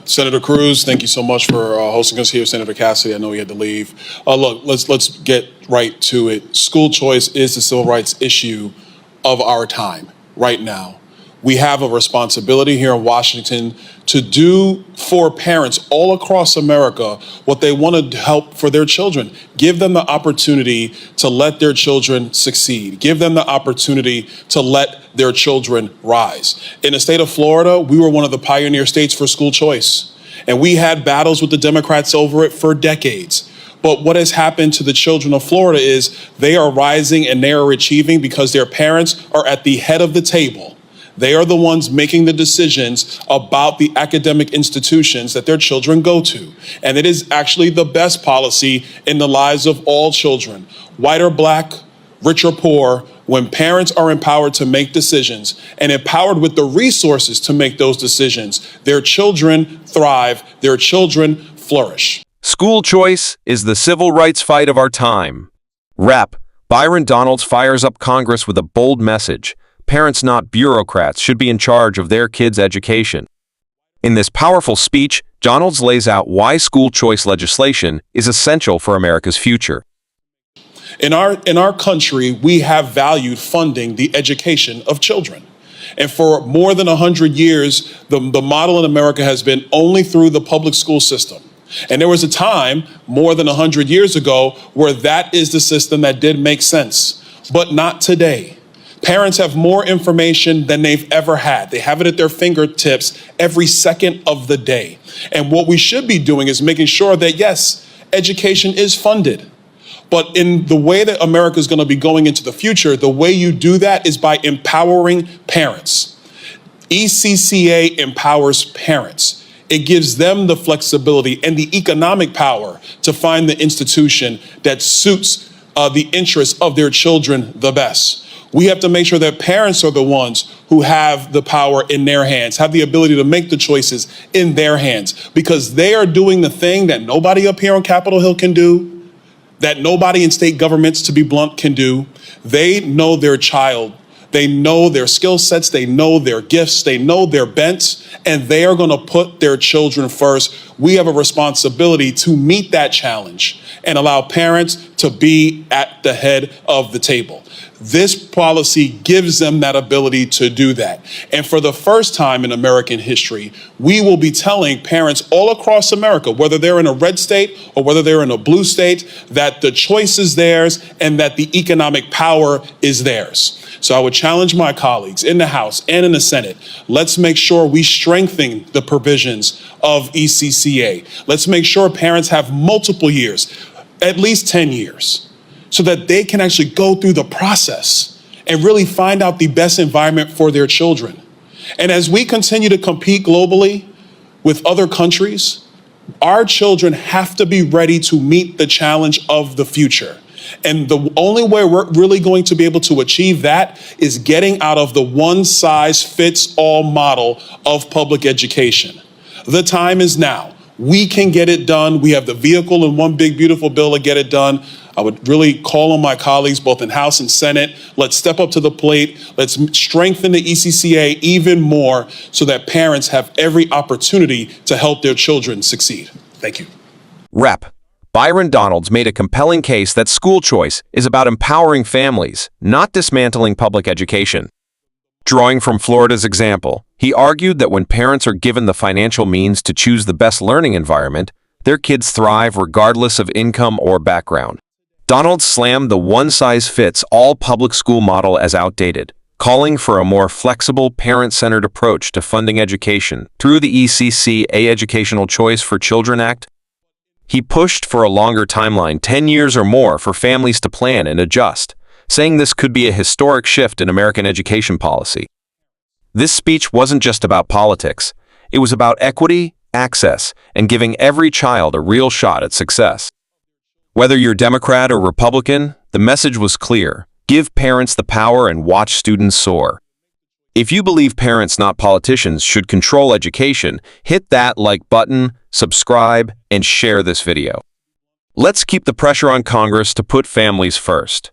Senator Cruz, thank you so much for hosting us here. Senator Cassidy, I know he had to leave. Look, let's get right to it. School choice is the civil rights issue of our time right now. We have a responsibility here in Washington to do for parents all across America what they want to help for their children. Give them the opportunity to let their children succeed. Give them the opportunity to let their children rise. In the state of Florida, we were one of the pioneer states for school choice, and we had battles with the Democrats over it for decades. But what has happened to the children of Florida is they are rising and they are achieving because their parents are at the head of the table. They are the ones making the decisions about the academic institutions that their children go to. And it is actually the best policy in the lives of all children, white or black, rich or poor. When parents are empowered to make decisions and empowered with the resources to make those decisions, their children thrive, their children flourish. School choice is the civil rights fight of our time. Rep. Byron Donalds fires up Congress with a bold message. Parents, not bureaucrats, should be in charge of their kids' education. In this powerful speech, Donalds lays out why school choice legislation is essential for America's future. In our country, we have valued funding the education of children. And for more than 100 years, the model in America has been only through the public school system. And there was a time, more than 100 years ago, where that is the system that did make sense, but not today. Parents have more information than they've ever had. They have it at their fingertips every second of the day. And what we should be doing is making sure that, yes, education is funded. But in the way that America is going to be going into the future, the way you do that is by empowering parents. ECCA empowers parents. It gives them the flexibility and the economic power to find the institution that suits the interests of their children the best. We have to make sure that parents are the ones who have the power in their hands, have the ability to make the choices in their hands, because they are doing the thing that nobody up here on Capitol Hill can do, that nobody in state governments, to be blunt, can do. They know their child. They know their skill sets. They know their gifts. They know their bents, and they are going to put their children first. We have a responsibility to meet that challenge and allow parents to be at the head of the table. This policy gives them that ability to do that. And for the first time in American history, we will be telling parents all across America, whether they're in a red state or whether they're in a blue state, that the choice is theirs and that the economic power is theirs. So I would challenge my colleagues in the House and in the Senate. Let's make sure we strengthen the provisions of ECCA. Let's make sure parents have multiple years, at least 10 years, so that they can actually go through the process and really find out the best environment for their children. And as we continue to compete globally with other countries, our children have to be ready to meet the challenge of the future. And the only way we're really going to be able to achieve that is getting out of the one-size-fits-all model of public education. The time is now. We can get it done. We have the vehicle and one big, beautiful bill to get it done. I would really call on my colleagues, both in House and Senate. Let's step up to the plate. Let's strengthen the ECCA even more so that parents have every opportunity to help their children succeed. Thank you. Rep. Byron Donalds made a compelling case that school choice is about empowering families, not dismantling public education. Drawing from Florida's example, he argued that when parents are given the financial means to choose the best learning environment, their kids thrive regardless of income or background. Donalds slammed the one-size-fits-all public school model as outdated, calling for a more flexible, parent-centered approach to funding education through the ECCA Educational Choice for Children Act. He pushed for a longer timeline, 10 years or more, for families to plan and adjust, saying this could be a historic shift in American education policy. This speech wasn't just about politics. It was about equity, access, and giving every child a real shot at success. Whether you're Democrat or Republican, the message was clear. Give parents the power and watch students soar. If you believe parents, not politicians, should control education, hit that like button, subscribe, and share this video. Let's keep the pressure on Congress to put families first.